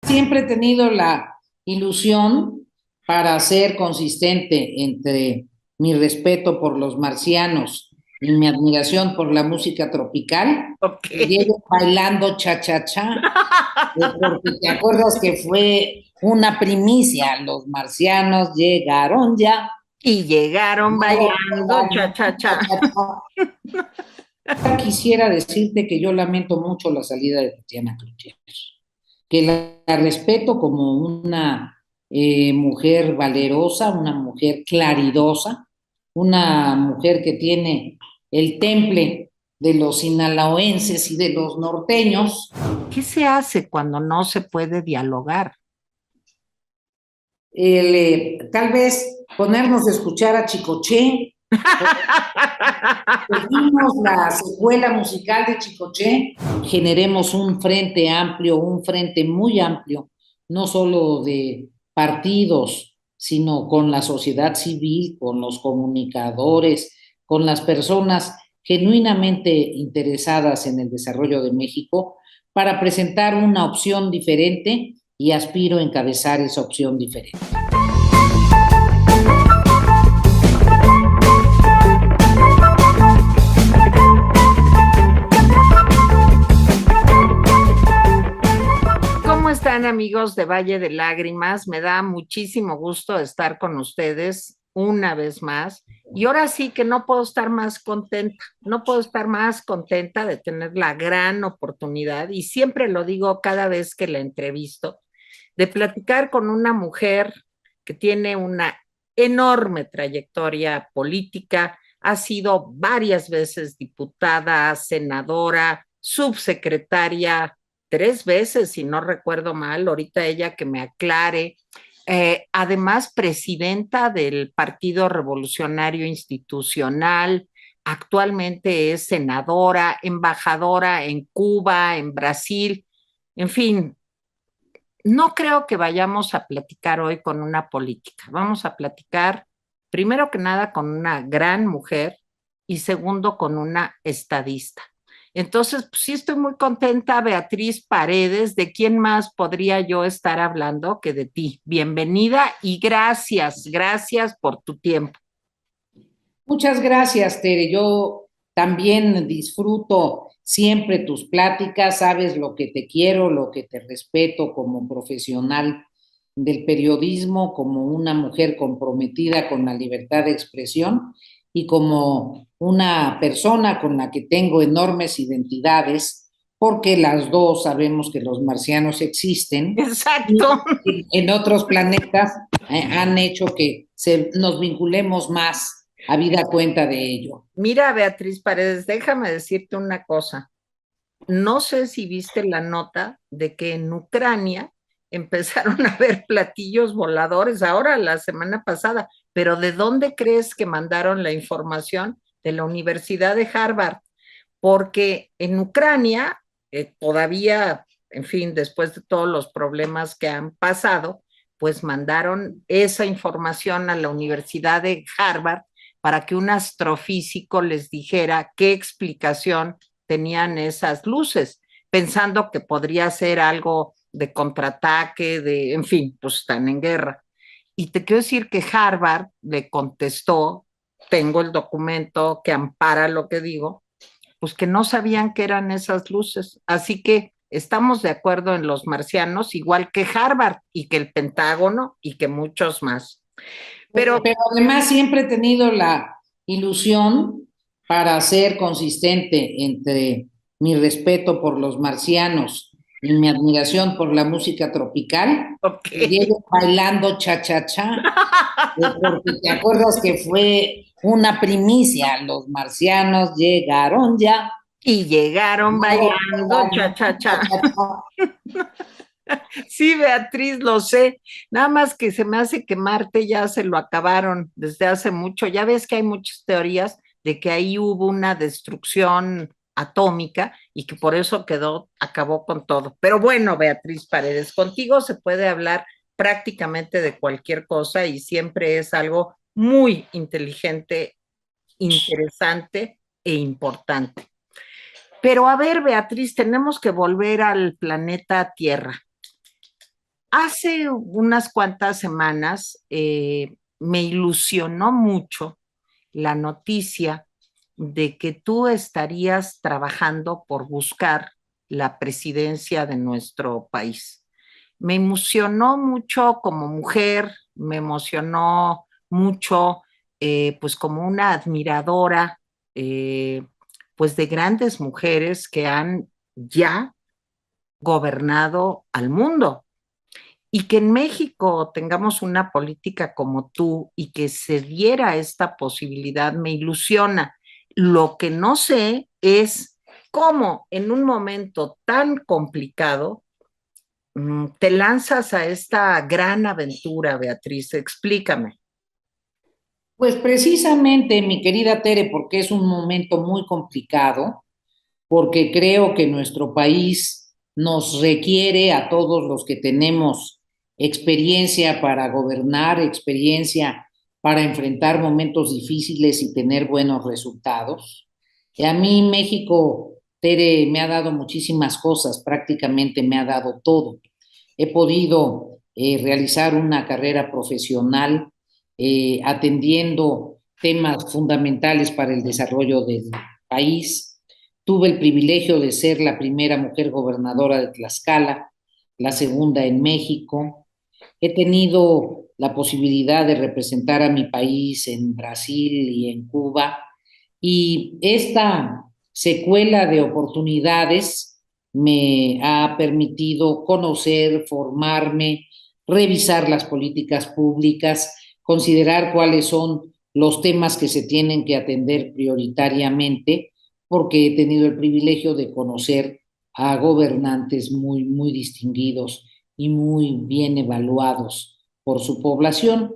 Siempre he tenido la ilusión para ser consistente entre mi respeto por los marcianos y mi admiración por la música tropical, Ok. que llego bailando cha-cha-cha, porque te acuerdas que fue una primicia, los marcianos llegaron ya. Y llegaron bailando cha cha cha. Quisiera decirte que yo lamento mucho la salida de Tatiana Cloutier, que la respeto como una mujer valerosa, una mujer claridosa, una mujer que tiene el temple de los sinaloenses y de los norteños. ¿Qué se hace cuando no se puede dialogar? Tal vez ponernos a escuchar a Chicoché, seguimos la secuela musical de Chicoché, generemos un frente amplio, un frente muy amplio, no solo de partidos, sino con la sociedad civil, con los comunicadores, con las personas genuinamente interesadas en el desarrollo de México, para presentar una opción diferente y aspiro a encabezar esa opción diferente. ¿Cómo están, amigos de Valle de Lágrimas? Me da muchísimo gusto estar con ustedes una vez más. Y ahora sí que no puedo estar más contenta, no puedo estar más contenta de tener la gran oportunidad, y siempre lo digo cada vez que la entrevisto, de platicar con una mujer que tiene una enorme trayectoria política, ha sido varias veces diputada, senadora, subsecretaria, tres veces, si no recuerdo mal, ahorita ella que me aclare. Además, presidenta del Partido Revolucionario Institucional, actualmente es senadora, embajadora en Cuba, en Brasil, en fin, no creo que vayamos a platicar hoy con una política. Vamos a platicar, primero que nada, con una gran mujer y segundo, con una estadista. Entonces, pues sí estoy muy contenta, Beatriz Paredes. ¿De quién más podría yo estar hablando que de ti? Bienvenida y gracias por tu tiempo. Muchas gracias, Tere. Yo también disfruto siempre tus pláticas, sabes lo que te quiero, lo que te respeto como profesional del periodismo, como una mujer comprometida con la libertad de expresión y como una persona con la que tengo enormes identidades, porque las dos sabemos que los marcianos existen Exacto. y en otros planetas han hecho que nos vinculemos más a vida cuenta de ello. Mira, Beatriz Paredes, déjame decirte una cosa. No sé si viste la nota de que en Ucrania empezaron a ver platillos voladores ahora, la semana pasada, pero ¿de dónde crees que mandaron la información? De la Universidad de Harvard, porque en Ucrania todavía, en fin, después de todos los problemas que han pasado, pues mandaron esa información a la Universidad de Harvard para que un astrofísico les dijera qué explicación tenían esas luces, pensando que podría ser algo de contraataque, de, en fin, pues están en guerra. Y te quiero decir que Harvard le contestó, tengo el documento que ampara lo que digo, pues que no sabían qué eran esas luces. Así que estamos de acuerdo en los marcianos, igual que Harvard y que el Pentágono y que muchos más. Pero Pero además siempre he tenido la ilusión para ser consistente entre mi respeto por los marcianos y mi admiración por la música tropical, ok. que llego bailando cha-cha-cha, porque te acuerdas que fue una primicia, los marcianos llegaron ya. Y llegaron bailando cha cha cha. Sí, Beatriz, lo sé. Nada más que se me hace que Marte ya se lo acabaron desde hace mucho. Ya ves que hay muchas teorías de que ahí hubo una destrucción atómica y que por eso quedó, acabó con todo. Pero bueno, Beatriz Paredes, contigo se puede hablar prácticamente de cualquier cosa y siempre es algo muy inteligente, interesante e importante. Pero a ver, Beatriz, tenemos que volver al planeta Tierra. Hace unas cuantas semanas me ilusionó mucho la noticia de que tú estarías trabajando por buscar la presidencia de nuestro país. Me emocionó mucho como mujer, me emocionó mucho pues como una admiradora pues de grandes mujeres que han ya gobernado al mundo. Y que en México tengamos una política como tú y que se diera esta posibilidad me ilusiona. Lo que no sé es cómo en un momento tan complicado te lanzas a esta gran aventura, Beatriz. Explícame. Pues precisamente, mi querida Tere, porque es un momento muy complicado, porque creo que nuestro país nos requiere a todos los que tenemos experiencia para gobernar, experiencia para enfrentar momentos difíciles y tener buenos resultados. Y a mí México, Tere, me ha dado muchísimas cosas, prácticamente me ha dado todo. He podido realizar una carrera profesional atendiendo temas fundamentales para el desarrollo del país. Tuve el privilegio de ser la primera mujer gobernadora de Tlaxcala, la segunda en México. He tenido la posibilidad de representar a mi país en Brasil y en Cuba. Y esta secuela de oportunidades me ha permitido conocer, formarme, revisar las políticas públicas, considerar cuáles son los temas que se tienen que atender prioritariamente, porque he tenido el privilegio de conocer a gobernantes muy, muy distinguidos y muy bien evaluados por su población.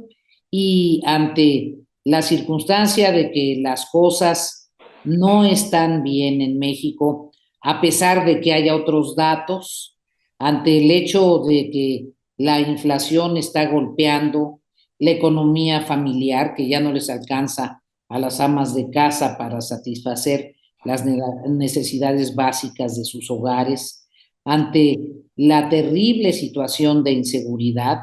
Y ante la circunstancia de que las cosas no están bien en México, a pesar de que haya otros datos, ante el hecho de que la inflación está golpeando la economía familiar, que ya no les alcanza a las amas de casa para satisfacer las necesidades básicas de sus hogares, ante la terrible situación de inseguridad,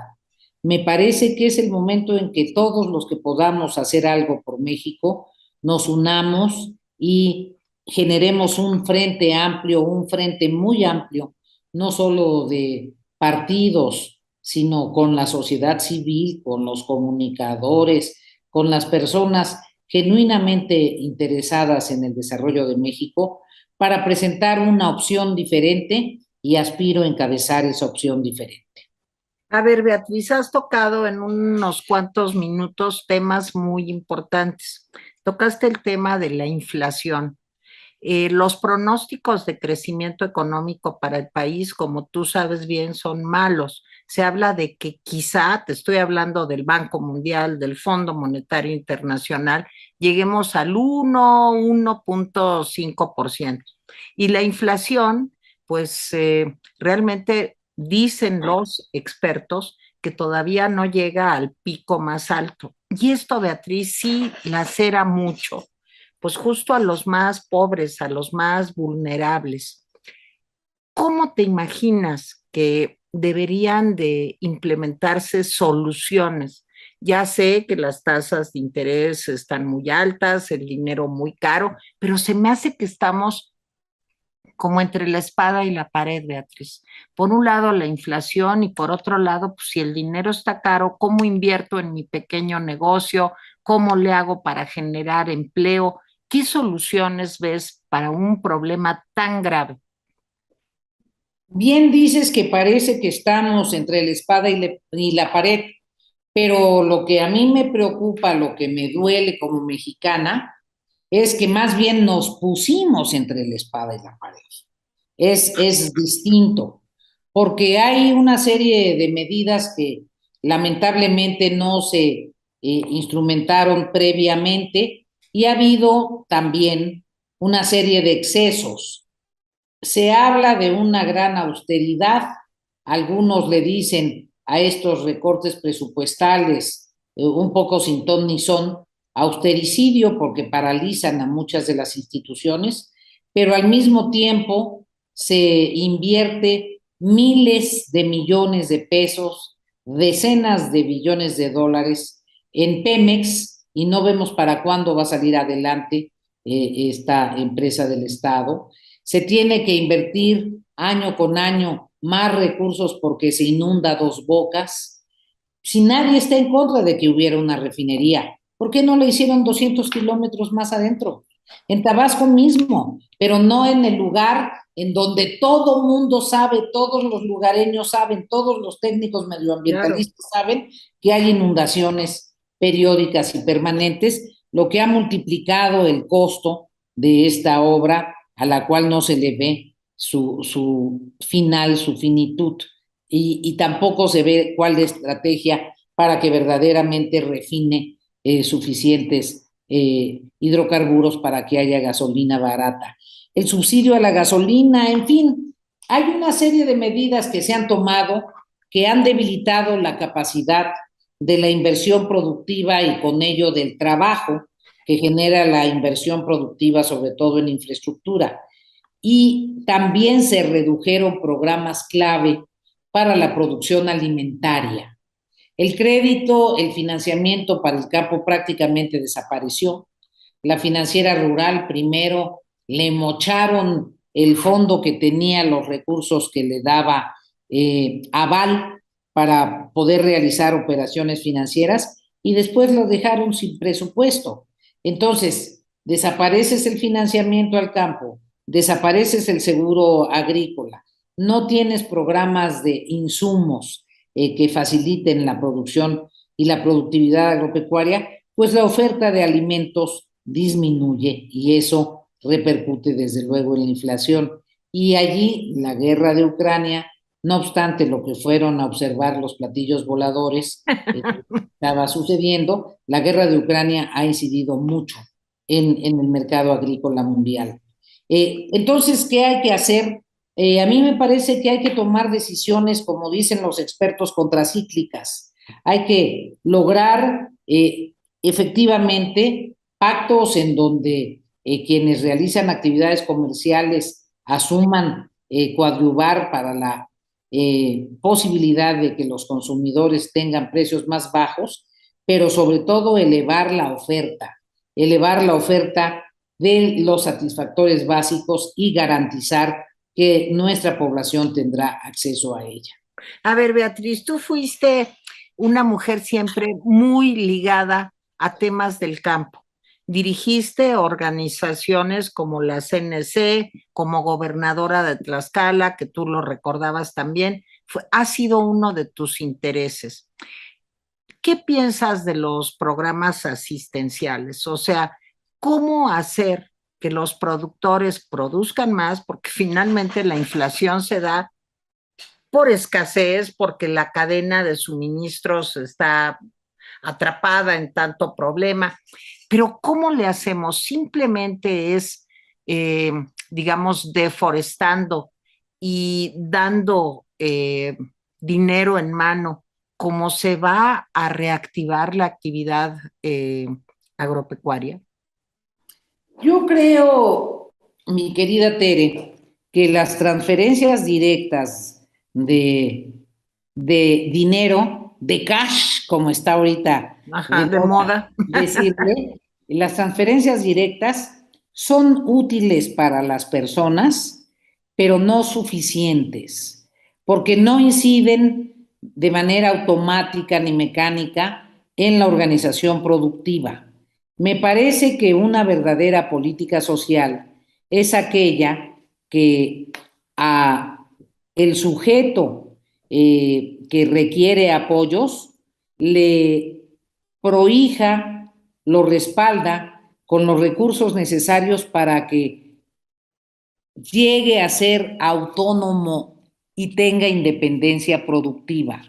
me parece que es el momento en que todos los que podamos hacer algo por México nos unamos y generemos un frente amplio, un frente muy amplio, no solo de partidos, sino con la sociedad civil, con los comunicadores, con las personas genuinamente interesadas en el desarrollo de México, para presentar una opción diferente y aspiro a encabezar esa opción diferente. A ver, Beatriz, has tocado en unos cuantos minutos temas muy importantes. Tocaste el tema de la inflación. Los pronósticos de crecimiento económico para el país, como tú sabes bien, son malos. Se habla de que quizá, te estoy hablando del Banco Mundial, del Fondo Monetario Internacional, lleguemos al 1.5%. Y la inflación, pues realmente dicen los expertos que todavía no llega al pico más alto. Y esto, Beatriz, sí lacera mucho pues justo a los más pobres, a los más vulnerables. ¿Cómo te imaginas que deberían de implementarse soluciones? Ya sé que las tasas de interés están muy altas, el dinero muy caro, pero se me hace que estamos como entre la espada y la pared, Beatriz. Por un lado, la inflación y por otro lado, pues si el dinero está caro, ¿cómo invierto en mi pequeño negocio? ¿Cómo le hago para generar empleo? ¿Qué soluciones ves para un problema tan grave? Bien dices que parece que estamos entre la espada y la pared, pero lo que a mí me preocupa, lo que me duele como mexicana, es que más bien nos pusimos entre la espada y la pared. Es distinto, porque hay una serie de medidas que lamentablemente no se instrumentaron previamente y ha habido también una serie de excesos. Se habla de una gran austeridad, algunos le dicen a estos recortes presupuestales un poco sin ton ni son, austericidio porque paralizan a muchas de las instituciones, pero al mismo tiempo se invierte miles de millones de pesos, decenas de billones de dólares en Pemex y no vemos para cuándo va a salir adelante esta empresa del Estado. Se tiene que invertir año con año más recursos porque se inunda Dos Bocas. Si nadie está en contra de que hubiera una refinería, ¿por qué no le hicieron 200 kilómetros más adentro? En Tabasco mismo, pero no en el lugar en donde todo mundo sabe, todos los lugareños saben, todos los técnicos Claro. medioambientalistas saben que hay inundaciones periódicas y permanentes, lo que ha multiplicado el costo de esta obra a la cual no se le ve su final, su finitud, y tampoco se ve cuál es la estrategia para que verdaderamente refine suficientes hidrocarburos para que haya gasolina barata. El subsidio a la gasolina, en fin, hay una serie de medidas que se han tomado que han debilitado la capacidad de la inversión productiva y con ello del trabajo que genera la inversión productiva, sobre todo en infraestructura. Y también se redujeron programas clave para la producción alimentaria. El crédito, el financiamiento para el campo prácticamente desapareció. La financiera rural primero le mocharon el fondo que tenía los recursos que le daba aval para poder realizar operaciones financieras y después lo dejaron sin presupuesto. Entonces, desapareces el financiamiento al campo, desapareces el seguro agrícola, no tienes programas de insumos que faciliten la producción y la productividad agropecuaria, pues la oferta de alimentos disminuye y eso repercute desde luego en la inflación. Y allí la guerra de Ucrania, no obstante lo que fueron a observar los platillos voladores que estaba sucediendo, la guerra de Ucrania ha incidido mucho en el mercado agrícola mundial. Entonces, ¿qué hay que hacer? A mí me parece que hay que tomar decisiones, como dicen los expertos, contracíclicas. Hay que lograr efectivamente pactos en donde quienes realizan actividades comerciales asuman coadyuvar para la posibilidad de que los consumidores tengan precios más bajos, pero sobre todo elevar la oferta de los satisfactores básicos y garantizar que nuestra población tendrá acceso a ella. A ver, Beatriz, tú fuiste una mujer siempre muy ligada a temas del campo. Dirigiste organizaciones como la CNC, como gobernadora de Tlaxcala, que tú lo recordabas también, ha sido uno de tus intereses. ¿Qué piensas de los programas asistenciales? O sea, ¿cómo hacer que los productores produzcan más? Porque finalmente la inflación se da por escasez, porque la cadena de suministros está atrapada en tanto problema. Pero ¿cómo le hacemos? Simplemente es, digamos, deforestando y dando dinero en mano. ¿Cómo se va a reactivar la actividad agropecuaria? Yo creo, mi querida Tere, que las transferencias directas de dinero, de cash, como está ahorita Ajá, de de moda moda. decirle, las transferencias directas son útiles para las personas, pero no suficientes, porque no inciden de manera automática ni mecánica en la organización productiva. Me parece que una verdadera política social es aquella que a el sujeto que requiere apoyos le prohija, lo respalda con los recursos necesarios para que llegue a ser autónomo y tenga independencia productiva.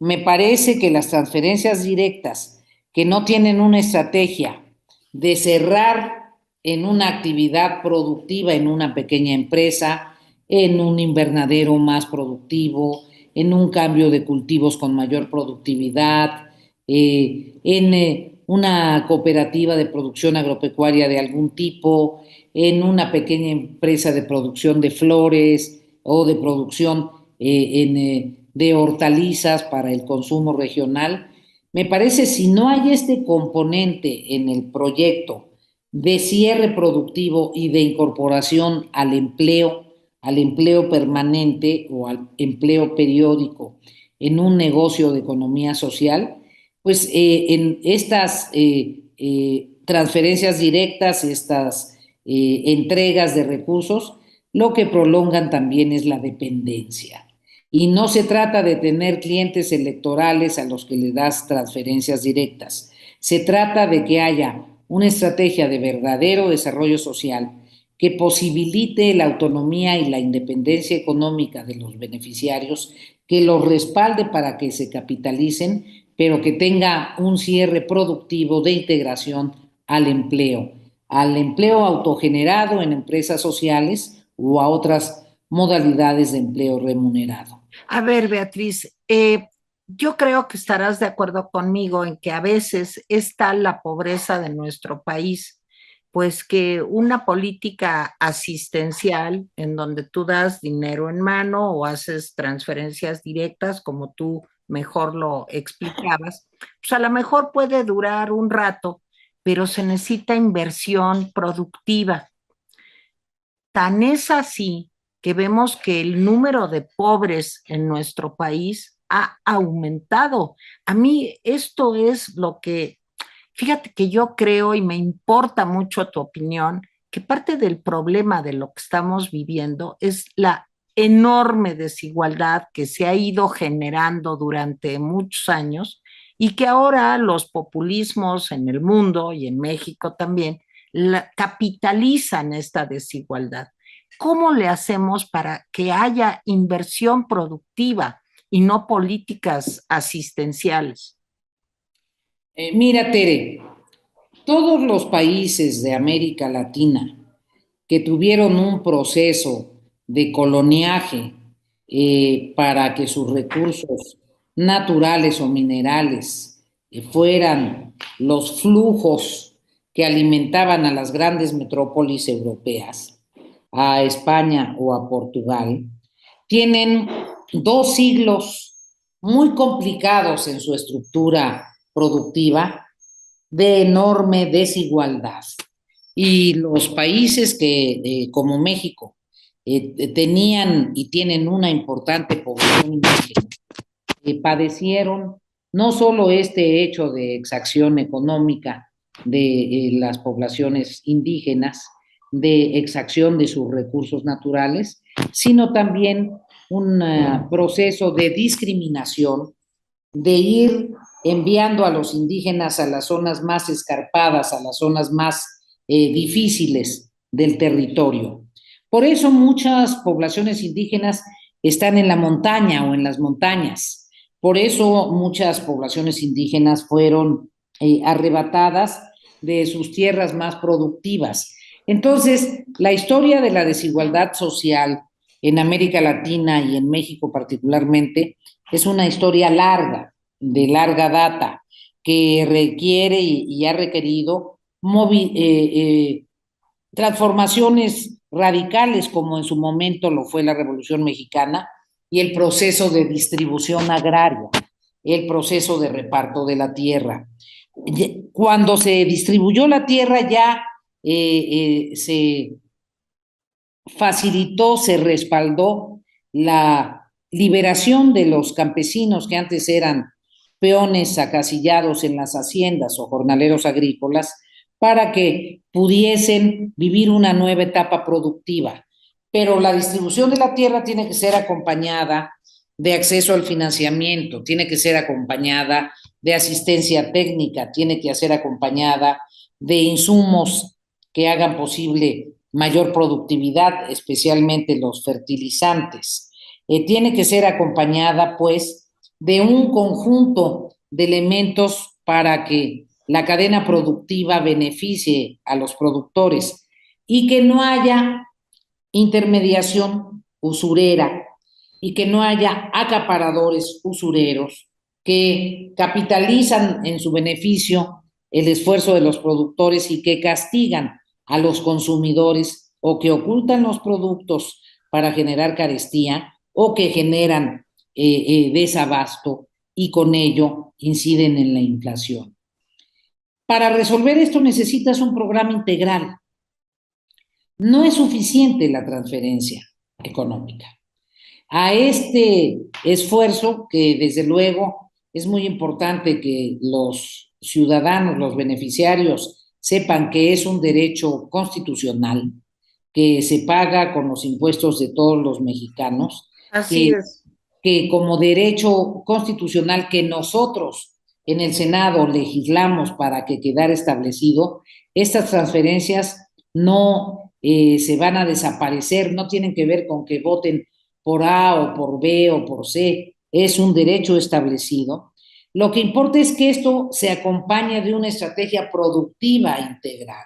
Me parece que las transferencias directas que no tienen una estrategia de cerrar en una actividad productiva, en una pequeña empresa, en un invernadero más productivo, en un cambio de cultivos con mayor productividad, en una cooperativa de producción agropecuaria de algún tipo, en una pequeña empresa de producción de flores o de producción de hortalizas para el consumo regional. Me parece, si no hay este componente en el proyecto de cierre productivo y de incorporación al empleo permanente o al empleo periódico en un negocio de economía social, pues en estas transferencias directas, estas entregas de recursos, lo que prolongan también es la dependencia. Y no se trata de tener clientes electorales a los que le das transferencias directas. Se trata de que haya una estrategia de verdadero desarrollo social que posibilite la autonomía y la independencia económica de los beneficiarios, que los respalde para que se capitalicen, pero que tenga un cierre productivo de integración al empleo autogenerado en empresas sociales o a otras modalidades de empleo remunerado. A ver, Beatriz, yo creo que estarás de acuerdo conmigo en que a veces es tal la pobreza de nuestro país, pues que una política asistencial en donde tú das dinero en mano o haces transferencias directas, como tú mejor lo explicabas, pues a lo mejor puede durar un rato, pero se necesita inversión productiva. Tan es así que vemos que el número de pobres en nuestro país ha aumentado. A mí esto es lo que, fíjate que yo creo y me importa mucho tu opinión, que parte del problema de lo que estamos viviendo es la enorme desigualdad que se ha ido generando durante muchos años y que ahora los populismos en el mundo y en México también capitalizan esta desigualdad. ¿Cómo le hacemos para que haya inversión productiva y no políticas asistenciales? Mira, Tere, todos los países de América Latina que tuvieron un proceso de coloniaje para que sus recursos naturales o minerales fueran los flujos que alimentaban a las grandes metrópolis europeas, a España o a Portugal, tienen 2 siglos muy complicados en su estructura productiva, de enorme desigualdad. Y los países que, como México, tenían y tienen una importante población indígena, padecieron no solo este hecho de exacción económica de las poblaciones indígenas, de exacción de sus recursos naturales, sino también un proceso de discriminación, de ir enviando a los indígenas a las zonas más escarpadas, a las zonas más difíciles del territorio. Por eso muchas poblaciones indígenas están en la montaña o en las montañas. Por eso muchas poblaciones indígenas fueron arrebatadas de sus tierras más productivas. Entonces, la historia de la desigualdad social en América Latina y en México particularmente es una historia larga, de larga data, que requiere y ha requerido transformaciones radicales, como en su momento lo fue la Revolución Mexicana, y el proceso de distribución agraria, el proceso de reparto de la tierra. Cuando se distribuyó la tierra ya se facilitó, se respaldó la liberación de los campesinos que antes eran peones acasillados en las haciendas o jornaleros agrícolas, para que pudiesen vivir una nueva etapa productiva. Pero la distribución de la tierra tiene que ser acompañada de acceso al financiamiento, tiene que ser acompañada de asistencia técnica, tiene que ser acompañada de insumos que hagan posible mayor productividad, especialmente los fertilizantes. Tiene que ser acompañada, pues, de un conjunto de elementos para que la cadena productiva beneficie a los productores y que no haya intermediación usurera y que no haya acaparadores usureros que capitalizan en su beneficio el esfuerzo de los productores y que castigan a los consumidores o que ocultan los productos para generar carestía o que generan desabasto y con ello inciden en la inflación. Para resolver esto necesitas un programa integral. No es suficiente la transferencia económica. A este esfuerzo, que desde luego es muy importante que los ciudadanos, los beneficiarios, sepan que es un derecho constitucional, que se paga con los impuestos de todos los mexicanos, Así que, es. que como derecho constitucional que nosotros en el Senado legislamos para que quedara establecido, estas transferencias no se van a desaparecer, no tienen que ver con que voten por A o por B o por C, es un derecho establecido. Lo que importa es que esto se acompañe de una estrategia productiva integral,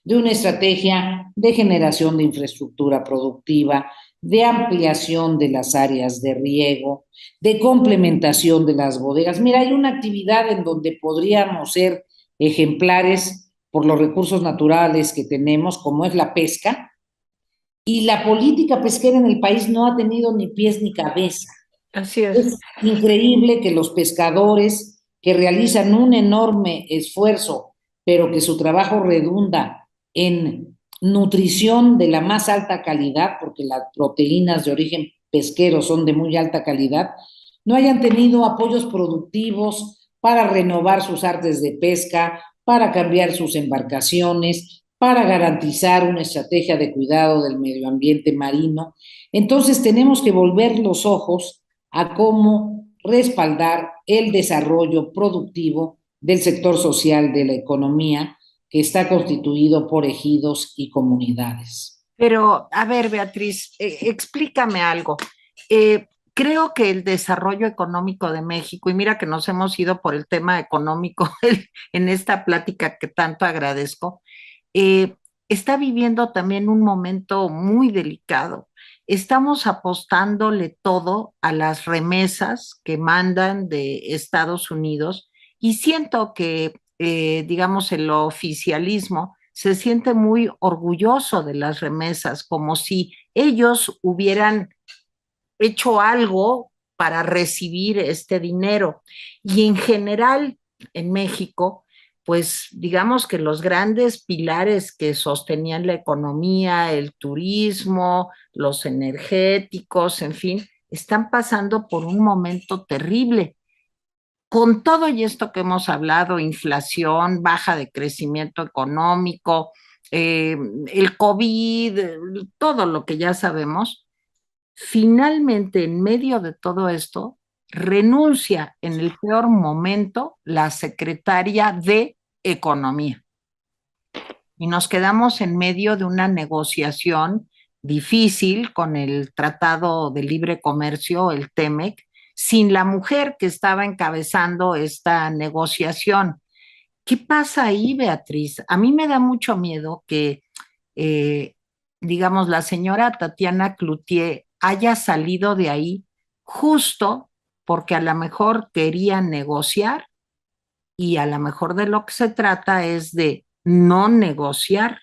de una estrategia de generación de infraestructura productiva, de ampliación de las áreas de riego, de complementación de las bodegas. Mira, hay una actividad en donde podríamos ser ejemplares por los recursos naturales que tenemos, como es la pesca, y la política pesquera en el país no ha tenido ni pies ni cabeza. Así es. Es increíble que los pescadores que realizan un enorme esfuerzo, pero que su trabajo redunda en nutrición de la más alta calidad, porque las proteínas de origen pesquero son de muy alta calidad, no hayan tenido apoyos productivos para renovar sus artes de pesca, para cambiar sus embarcaciones, para garantizar una estrategia de cuidado del medio ambiente marino. Entonces tenemos que volver los ojos a cómo respaldar el desarrollo productivo del sector social de la economía, que está constituido por ejidos y comunidades. Pero, a ver, Beatriz, explícame algo. Creo que el desarrollo económico de México, y mira que nos hemos ido por el tema económico en esta plática que tanto agradezco, está viviendo también un momento muy delicado. Estamos apostándole todo a las remesas que mandan de Estados Unidos y siento que, digamos, el oficialismo se siente muy orgulloso de las remesas, como si ellos hubieran hecho algo para recibir este dinero. Y en general, en México, pues digamos que los grandes pilares que sostenían la economía, el turismo, los energéticos, en fin, están pasando por un momento terrible. Con todo y esto que hemos hablado, inflación, baja de crecimiento económico, el COVID, todo lo que ya sabemos, finalmente, en medio de todo esto, renuncia en el peor momento la secretaria de Economía. Y nos quedamos en medio de una negociación difícil con el Tratado de Libre Comercio, el TEMEC, sin la mujer que estaba encabezando esta negociación. ¿Qué pasa ahí, Beatriz? A mí me da mucho miedo que, eh, digamos, la señora Tatiana Cloutier haya salido de ahí justo porque a lo mejor quería negociar y a lo mejor de lo que se trata es de no negociar.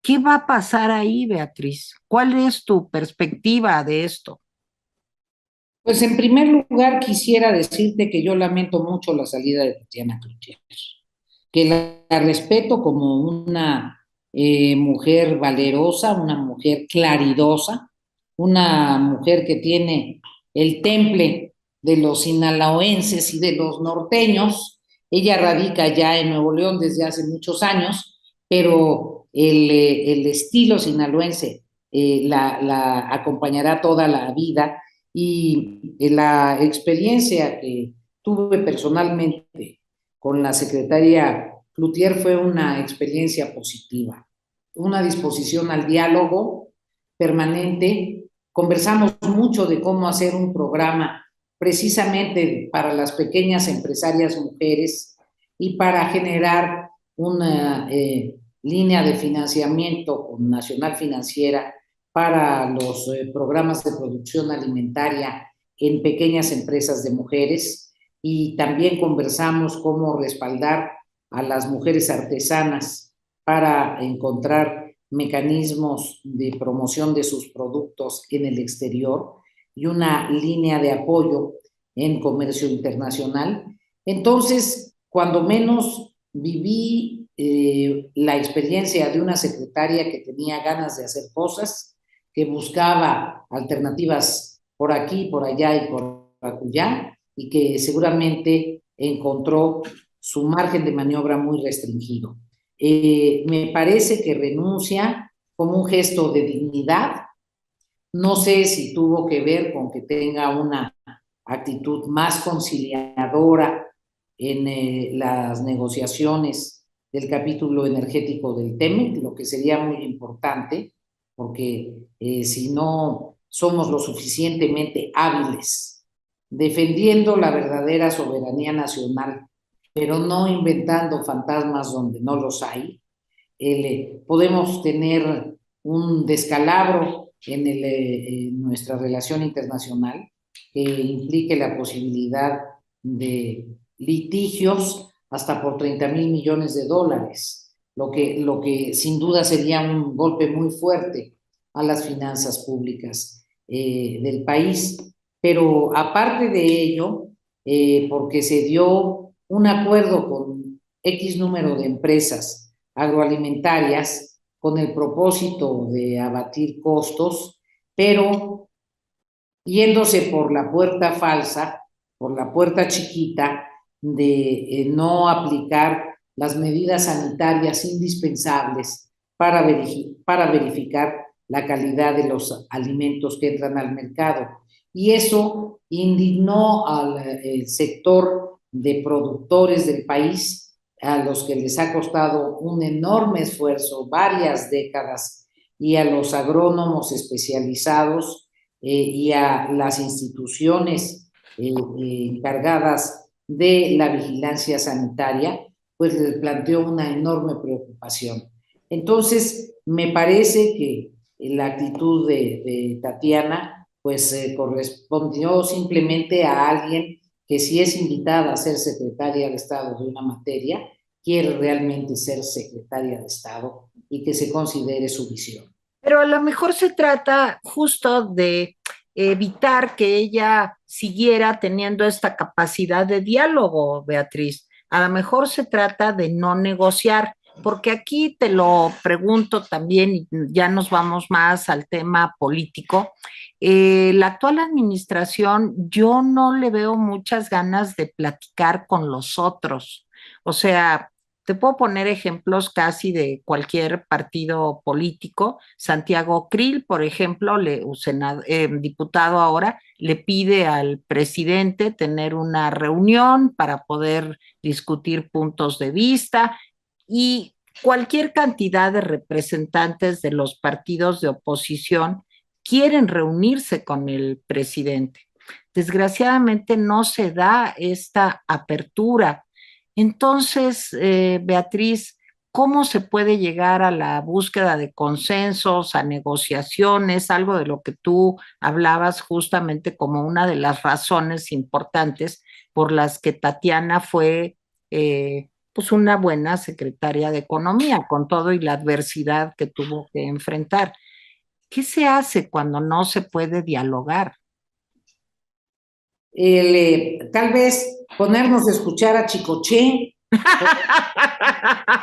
¿Qué va a pasar ahí, Beatriz? ¿Cuál es tu perspectiva de esto? Pues en primer lugar quisiera decirte que yo lamento mucho la salida de Tatiana Cloutier, que la respeto como una mujer valerosa, una mujer claridosa, una mujer que tiene el temple de los sinaloenses y de los norteños. Ella radica ya en Nuevo León desde hace muchos años, pero el estilo sinaloense la acompañará toda la vida y la experiencia que tuve personalmente con la secretaria Cloutier fue una experiencia positiva, una disposición al diálogo permanente. Conversamos mucho de cómo hacer un programa precisamente para las pequeñas empresarias mujeres y para generar una línea de financiamiento con Nacional Financiera para los programas de producción alimentaria en pequeñas empresas de mujeres y también conversamos cómo respaldar a las mujeres artesanas para encontrar mecanismos de promoción de sus productos en el exterior. y una línea de apoyo en comercio internacional. Entonces, cuando menos viví la experiencia de una secretaria que tenía ganas de hacer cosas, que buscaba alternativas por aquí, por allá y por acullá, y que seguramente encontró su margen de maniobra muy restringido. Me parece que renuncia como un gesto de dignidad. No sé si tuvo que ver con que tenga una actitud más conciliadora en las negociaciones del capítulo energético del TEMEC, lo que sería muy importante, porque si no somos lo suficientemente hábiles defendiendo la verdadera soberanía nacional, pero no inventando fantasmas donde no los hay, podemos tener un descalabro en nuestra relación internacional que implique la posibilidad de litigios hasta por 30,000 millones de dólares, lo que sin duda sería un golpe muy fuerte a las finanzas públicas del país. Pero aparte de ello, porque se dio un acuerdo con X número de empresas agroalimentarias con el propósito de abatir costos, pero yéndose por la puerta falsa, por la puerta chiquita, de no aplicar las medidas sanitarias indispensables para verificar la calidad de los alimentos que entran al mercado. Y eso indignó al sector de productores del país, a los que les ha costado un enorme esfuerzo, varias décadas, y a los agrónomos especializados y a las instituciones encargadas de la vigilancia sanitaria, pues les planteó una enorme preocupación. Entonces, me parece que la actitud de Tatiana, pues correspondió simplemente a alguien que si es invitada a ser secretaria de Estado de una materia, quiere realmente ser secretaria de Estado y que se considere su visión. Pero a lo mejor se trata justo de evitar que ella siguiera teniendo esta capacidad de diálogo, Beatriz. A lo mejor se trata de no negociar, porque aquí te lo pregunto también, y ya nos vamos más al tema político. La actual administración, yo no le veo muchas ganas de platicar con los otros. O sea, te puedo poner ejemplos casi de cualquier partido político. Santiago Krill, por ejemplo, diputado ahora, le pide al presidente tener una reunión para poder discutir puntos de vista y cualquier cantidad de representantes de los partidos de oposición quieren reunirse con el presidente. Desgraciadamente no se da esta apertura. Entonces, Beatriz, ¿cómo se puede llegar a la búsqueda de consensos, a negociaciones, algo de lo que tú hablabas justamente como una de las razones importantes por las que Tatiana fue pues una buena secretaria de Economía, con todo y la adversidad que tuvo que enfrentar? ¿Qué se hace cuando no se puede dialogar? Tal vez ponernos a escuchar a Chicoché.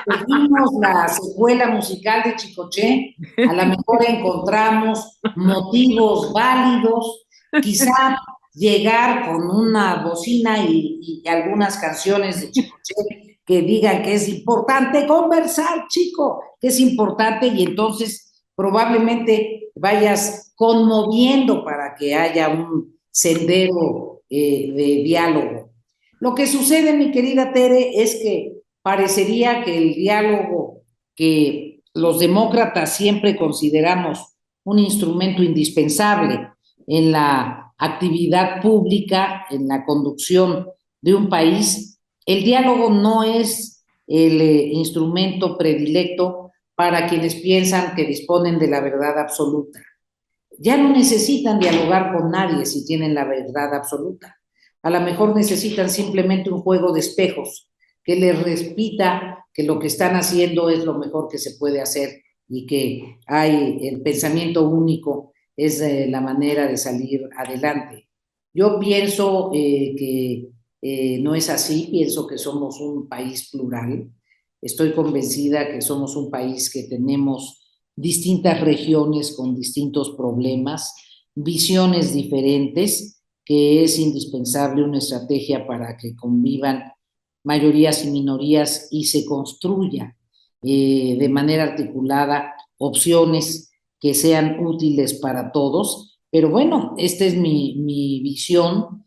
Seguimos la secuela musical de Chicoché, a lo mejor encontramos motivos válidos, quizá llegar con una bocina y algunas canciones de Chicoché que digan que es importante conversar, chico, que es importante, y entonces probablemente vayas conmoviendo para que haya un sendero de diálogo. Lo que sucede, mi querida Tere, es que parecería que el diálogo que los demócratas siempre consideramos un instrumento indispensable en la actividad pública, en la conducción de un país, el diálogo no es el instrumento predilecto para quienes piensan que disponen de la verdad absoluta. Ya no necesitan dialogar con nadie si tienen la verdad absoluta. A lo mejor necesitan simplemente un juego de espejos que les repita que lo que están haciendo es lo mejor que se puede hacer y que hay el pensamiento único es la manera de salir adelante. Yo pienso que no es así, pienso que somos un país plural. Estoy convencida que somos un país que tenemos distintas regiones con distintos problemas, visiones diferentes, que es indispensable una estrategia para que convivan mayorías y minorías y se construya de manera articulada opciones que sean útiles para todos. Pero bueno, esta es mi visión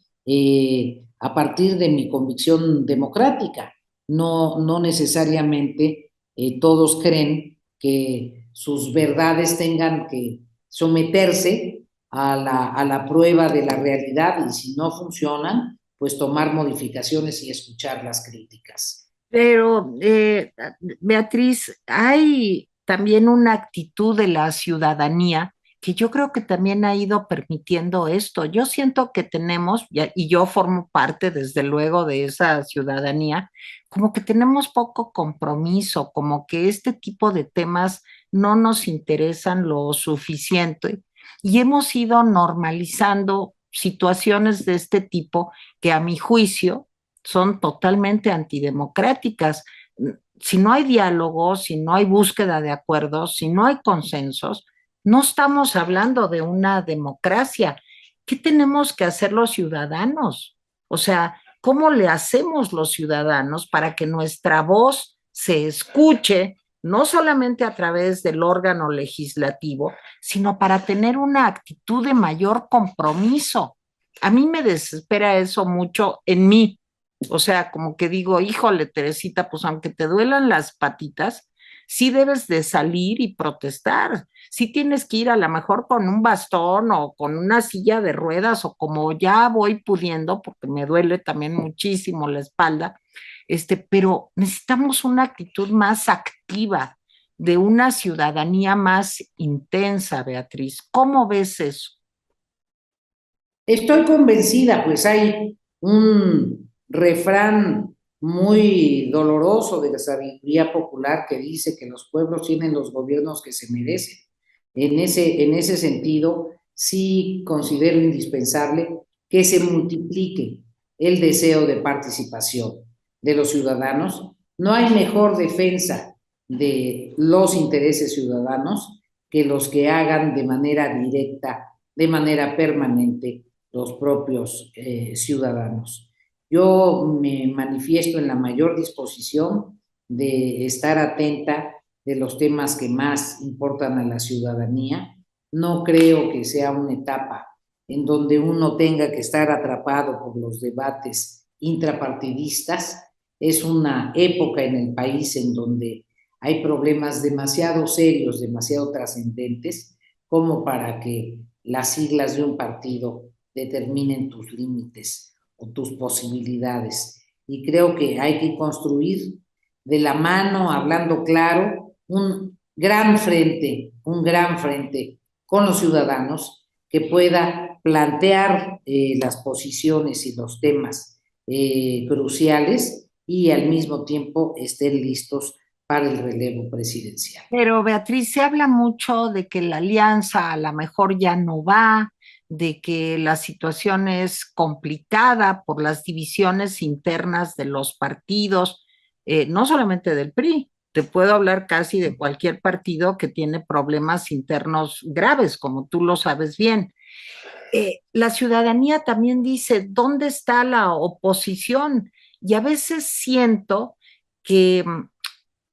a partir de mi convicción democrática. No necesariamente todos creen que sus verdades tengan que someterse a la prueba de la realidad y si no funcionan, pues tomar modificaciones y escuchar las críticas. Pero, Beatriz, hay también una actitud de la ciudadanía que yo creo que también ha ido permitiendo esto. Yo siento que tenemos, y yo formo parte desde luego de esa ciudadanía, como que tenemos poco compromiso, como que este tipo de temas no nos interesan lo suficiente y hemos ido normalizando situaciones de este tipo que a mi juicio son totalmente antidemocráticas. Si no hay diálogo, si no hay búsqueda de acuerdos, si no hay consensos, no estamos hablando de una democracia. ¿Qué tenemos que hacer los ciudadanos? O sea, ¿cómo le hacemos los ciudadanos para que nuestra voz se escuche, no solamente a través del órgano legislativo, sino para tener una actitud de mayor compromiso? A mí me desespera eso mucho en mí. O sea, como que digo, híjole, Teresita, pues aunque te duelan las patitas, sí debes de salir y protestar. Sí tienes que ir a lo mejor con un bastón o con una silla de ruedas o como ya voy pudiendo, porque me duele también muchísimo la espalda, pero necesitamos una actitud más activa, de una ciudadanía más intensa, Beatriz. ¿Cómo ves eso? Estoy convencida, pues hay un refrán muy doloroso de la sabiduría popular que dice que los pueblos tienen los gobiernos que se merecen. En ese sentido, sí considero indispensable que se multiplique el deseo de participación de los ciudadanos. No hay mejor defensa de los intereses ciudadanos que los que hagan de manera directa, de manera permanente, los propios ciudadanos. Yo me manifiesto en la mayor disposición de estar atenta de los temas que más importan a la ciudadanía. No creo que sea una etapa en donde uno tenga que estar atrapado por los debates intrapartidistas. Es una época en el país en donde hay problemas demasiado serios, demasiado trascendentes, como para que las siglas de un partido determinen tus límites o tus posibilidades. Y creo que hay que construir de la mano, hablando claro, un gran frente con los ciudadanos que pueda plantear las posiciones y los temas cruciales y al mismo tiempo estén listos para el relevo presidencial. Pero Beatriz, se habla mucho de que la alianza a lo mejor ya no va, de que la situación es complicada por las divisiones internas de los partidos, no solamente del PRI, te puedo hablar casi de cualquier partido que tiene problemas internos graves, como tú lo sabes bien. La ciudadanía también dice, ¿dónde está la oposición? Y a veces siento que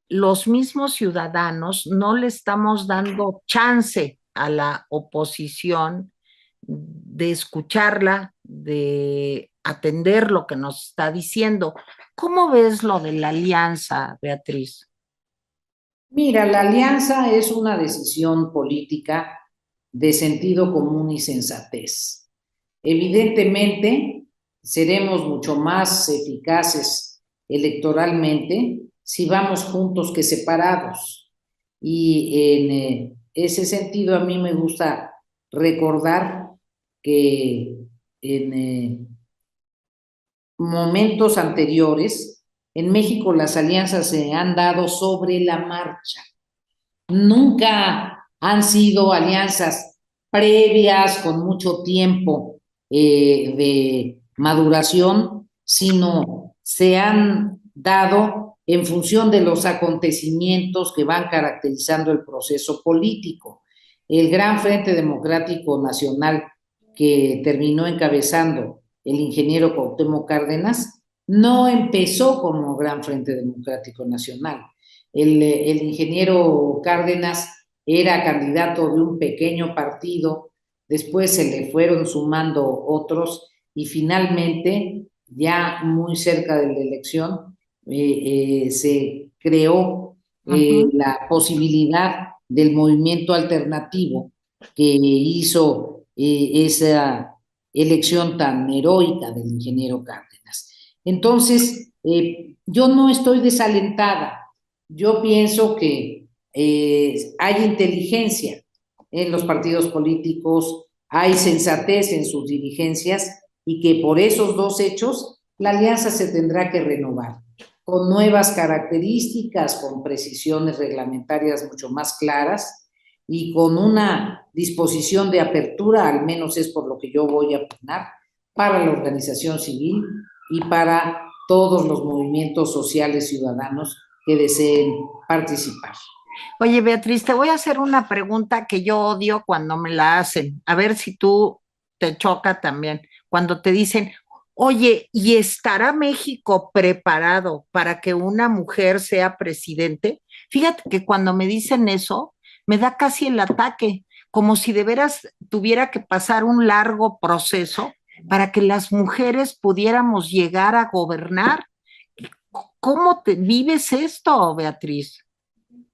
los mismos ciudadanos no le estamos dando chance a la oposición de escucharla, de atender lo que nos está diciendo. ¿Cómo ves lo de la alianza, Beatriz? Mira, la alianza es una decisión política de sentido común y sensatez. Evidentemente, seremos mucho más eficaces electoralmente si vamos juntos que separados. Y en ese sentido, a mí me gusta recordar que en momentos anteriores, en México las alianzas se han dado sobre la marcha. Nunca han sido alianzas previas, con mucho tiempo de maduración, sino se han dado en función de los acontecimientos que van caracterizando el proceso político. El Gran Frente Democrático Nacional que terminó encabezando el ingeniero Cuauhtémoc Cárdenas no empezó como Gran Frente Democrático Nacional. El ingeniero Cárdenas era candidato de un pequeño partido, después se le fueron sumando otros y finalmente, ya muy cerca de la elección, se creó la posibilidad del movimiento alternativo que hizo esa elección tan heroica del ingeniero Cárdenas. Entonces, yo no estoy desalentada. Yo pienso que hay inteligencia en los partidos políticos, hay sensatez en sus dirigencias y que por esos dos hechos la alianza se tendrá que renovar con nuevas características, con precisiones reglamentarias mucho más claras y con una disposición de apertura, al menos es por lo que yo voy a optar, para la organización civil y para todos los movimientos sociales ciudadanos que deseen participar. Oye, Beatriz, te voy a hacer una pregunta que yo odio cuando me la hacen. A ver si tú te choca también. Cuando te dicen, oye, ¿y estará México preparado para que una mujer sea presidente? Fíjate que cuando me dicen eso, me da casi el ataque, como si de veras tuviera que pasar un largo proceso para que las mujeres pudiéramos llegar a gobernar. ¿Cómo te vives esto, Beatriz?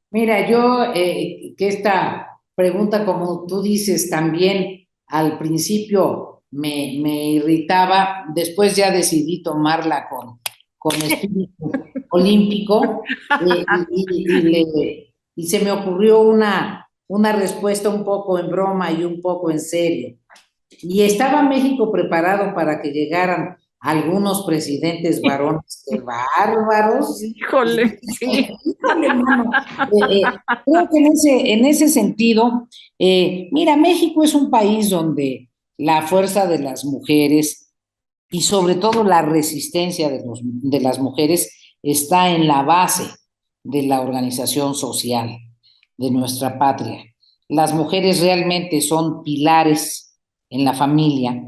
Mira, yo que esta pregunta, como tú dices, también al principio me irritaba, después ya decidí tomarla con espíritu olímpico y se me ocurrió una respuesta un poco en broma y un poco en serio. Y estaba México preparado para que llegaran algunos presidentes varones, ¡qué bárbaros! Híjole, sí. Híjole, mano. Creo que en ese sentido, mira, México es un país donde la fuerza de las mujeres y sobre todo la resistencia de las mujeres está en la base de la organización social de nuestra patria. Las mujeres realmente son pilares en la familia.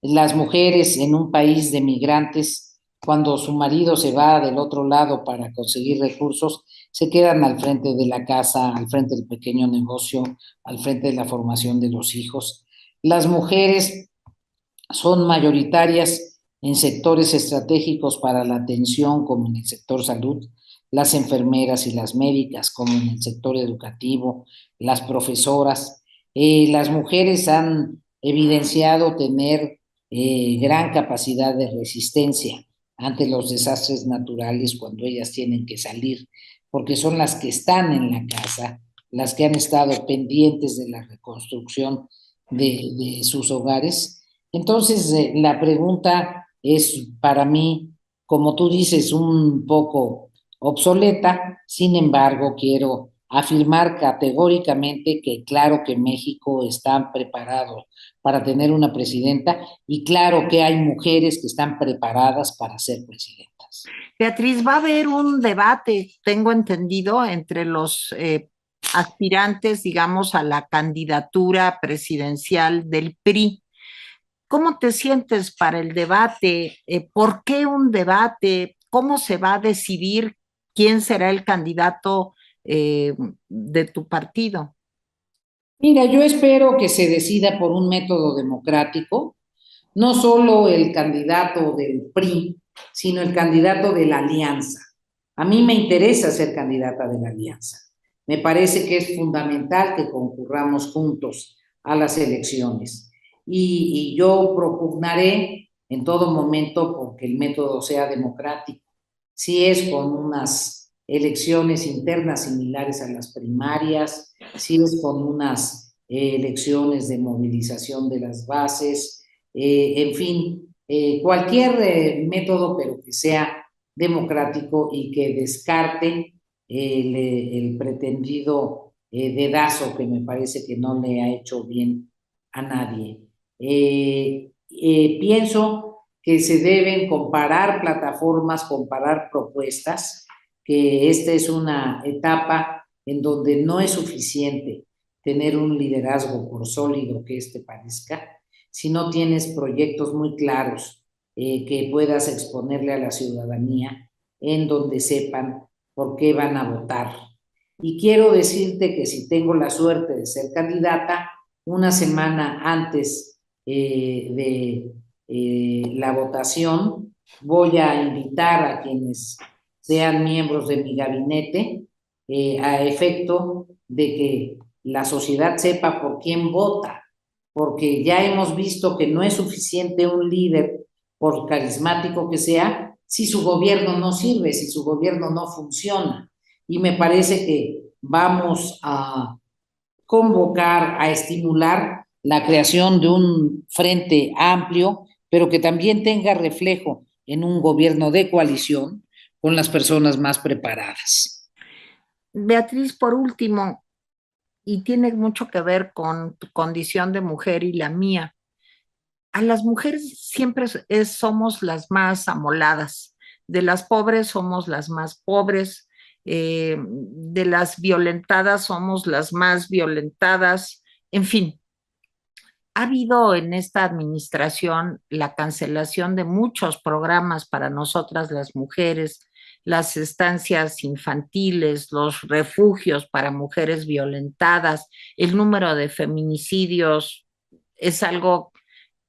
Las mujeres en un país de migrantes, cuando su marido se va del otro lado para conseguir recursos, se quedan al frente de la casa, al frente del pequeño negocio, al frente de la formación de los hijos. Las mujeres son mayoritarias en sectores estratégicos para la atención, como en el sector salud, las enfermeras y las médicas, como en el sector educativo, las profesoras. Las mujeres han evidenciado tener gran capacidad de resistencia ante los desastres naturales cuando ellas tienen que salir, porque son las que están en la casa, las que han estado pendientes de la reconstrucción de sus hogares. Entonces, la pregunta es para mí, como tú dices, un poco obsoleta. Sin embargo, quiero afirmar categóricamente que claro que México está preparado para tener una presidenta y claro que hay mujeres que están preparadas para ser presidentas. Beatriz, va a haber un debate, tengo entendido, entre los aspirantes, digamos, a la candidatura presidencial del PRI. ¿Cómo te sientes para el debate? ¿Por qué un debate? ¿Cómo se va a decidir quién será el candidato de tu partido? Mira, yo espero que se decida por un método democrático, no solo el candidato del PRI, sino el candidato de la alianza. A mí me interesa ser candidata de la alianza. Me parece que es fundamental que concurramos juntos a las elecciones. Y yo propugnaré en todo momento porque el método sea democrático. Si es con unas elecciones internas similares a las primarias, si es con unas elecciones de movilización de las bases, en fin, cualquier método, pero que sea democrático y que descarte el pretendido dedazo que me parece que no le ha hecho bien a nadie. Pienso que se deben comparar plataformas, comparar propuestas, que esta es una etapa en donde no es suficiente tener un liderazgo, por sólido que este parezca, si no tienes proyectos muy claros que puedas exponerle a la ciudadanía, en donde sepan por qué van a votar. Y quiero decirte que si tengo la suerte de ser candidata, una semana antes de la votación, voy a invitar a quienes sean miembros de mi gabinete a efecto de que la sociedad sepa por quién vota, porque ya hemos visto que no es suficiente un líder, por carismático que sea, si su gobierno no sirve, si su gobierno no funciona. Y me parece que vamos a convocar, a estimular la creación de un frente amplio, pero que también tenga reflejo en un gobierno de coalición con las personas más preparadas. Beatriz, por último, y tiene mucho que ver con tu condición de mujer y la mía, a las mujeres siempre somos las más amoladas, de las pobres somos las más pobres, de las violentadas somos las más violentadas, en fin, ha habido en esta administración la cancelación de muchos programas para nosotras las mujeres, las estancias infantiles, los refugios para mujeres violentadas, el número de feminicidios es algo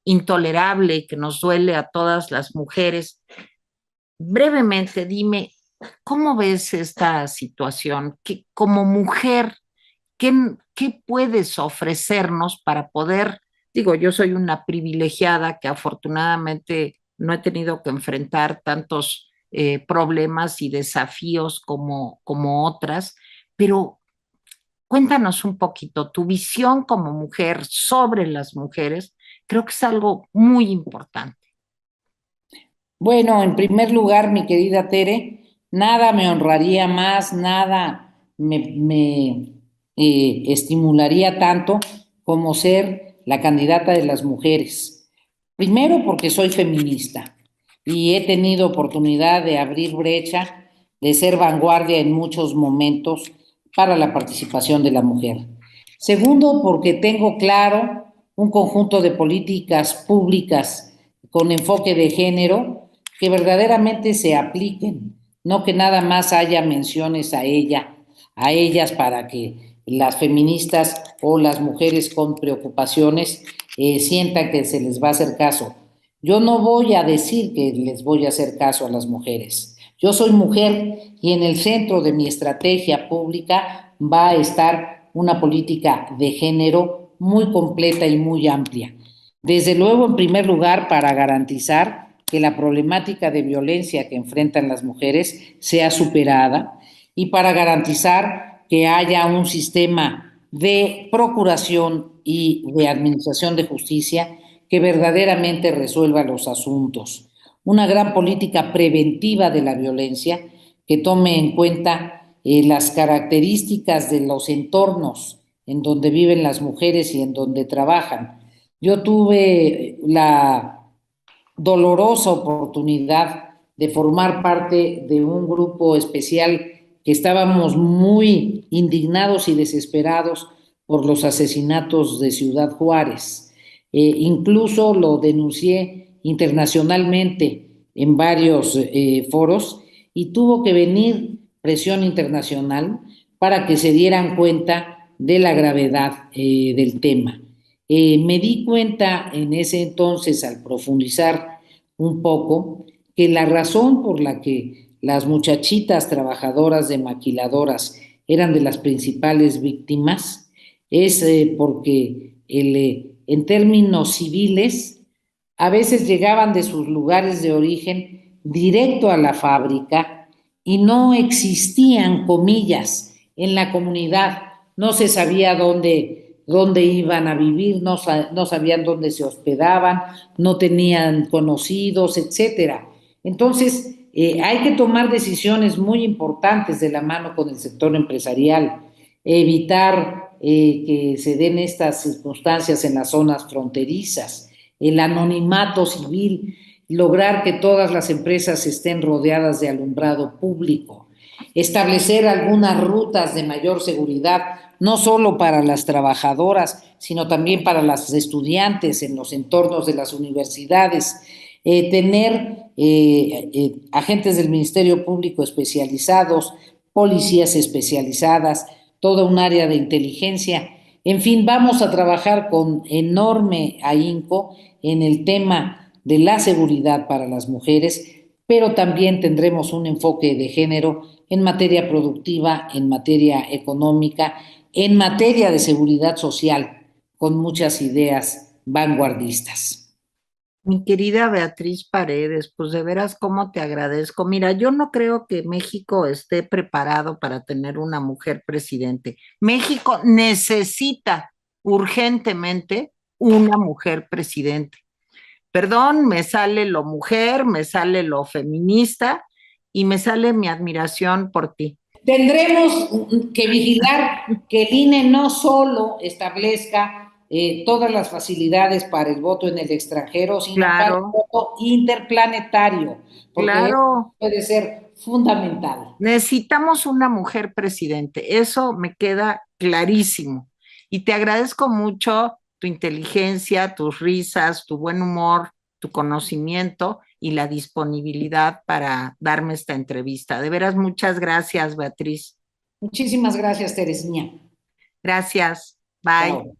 intolerable y que nos duele a todas las mujeres. Brevemente, dime, ¿cómo ves esta situación? ¿Qué, como mujer, qué puedes ofrecernos para poder, digo, yo soy una privilegiada que afortunadamente no he tenido que enfrentar tantos problemas y desafíos como otras, pero cuéntanos un poquito tu visión como mujer sobre las mujeres, creo que es algo muy importante. Bueno, en primer lugar, mi querida Tere, nada me honraría más, nada me estimularía tanto como ser la candidata de las mujeres. Primero porque soy feminista y he tenido oportunidad de abrir brecha, de ser vanguardia en muchos momentos para la participación de la mujer. Segundo, porque tengo claro un conjunto de políticas públicas con enfoque de género que verdaderamente se apliquen, no que nada más haya menciones a ellas para que las feministas o las mujeres con preocupaciones sientan que se les va a hacer caso. Yo no voy a decir que les voy a hacer caso a las mujeres. Yo soy mujer y en el centro de mi estrategia pública va a estar una política de género muy completa y muy amplia. Desde luego, en primer lugar, para garantizar que la problemática de violencia que enfrentan las mujeres sea superada y para garantizar que haya un sistema de procuración y de administración de justicia que verdaderamente resuelva los asuntos. Una gran política preventiva de la violencia que tome en cuenta las características de los entornos en donde viven las mujeres y en donde trabajan. Yo tuve la dolorosa oportunidad de formar parte de un grupo especial que estábamos muy indignados y desesperados por los asesinatos de Ciudad Juárez. Incluso lo denuncié internacionalmente en varios foros y tuvo que venir presión internacional para que se dieran cuenta de la gravedad del tema. Me di cuenta en ese entonces, al profundizar un poco, que la razón por la que las muchachitas trabajadoras de maquiladoras eran de las principales víctimas es porque en términos civiles a veces llegaban de sus lugares de origen directo a la fábrica y no existían comillas en la comunidad, no se sabía dónde iban a vivir, no sabían dónde se hospedaban, no tenían conocidos, etcétera. Entonces, hay que tomar decisiones muy importantes de la mano con el sector empresarial, evitar que se den estas circunstancias en las zonas fronterizas, el anonimato civil, lograr que todas las empresas estén rodeadas de alumbrado público, establecer algunas rutas de mayor seguridad, no solo para las trabajadoras, sino también para las estudiantes en los entornos de las universidades, tener agentes del Ministerio Público especializados, policías especializadas, toda un área de inteligencia. En fin, vamos a trabajar con enorme ahínco en el tema de la seguridad para las mujeres, pero también tendremos un enfoque de género en materia productiva, en materia económica, en materia de seguridad social, con muchas ideas vanguardistas. Mi querida Beatriz Paredes, pues de veras cómo te agradezco. Mira, yo no creo que México esté preparado para tener una mujer presidente. México necesita urgentemente una mujer presidente. Perdón, me sale lo mujer, me sale lo feminista y me sale mi admiración por ti. Tendremos que vigilar que el INE no solo establezca todas las facilidades para el voto en el extranjero, sino para el Claro, voto interplanetario, porque eso claro. puede ser fundamental. Necesitamos una mujer presidente, eso me queda clarísimo. Y te agradezco mucho tu inteligencia, tus risas, tu buen humor, tu conocimiento y la disponibilidad para darme esta entrevista. De veras, muchas gracias, Beatriz. Muchísimas gracias, Teresina. Gracias. Bye. Chao.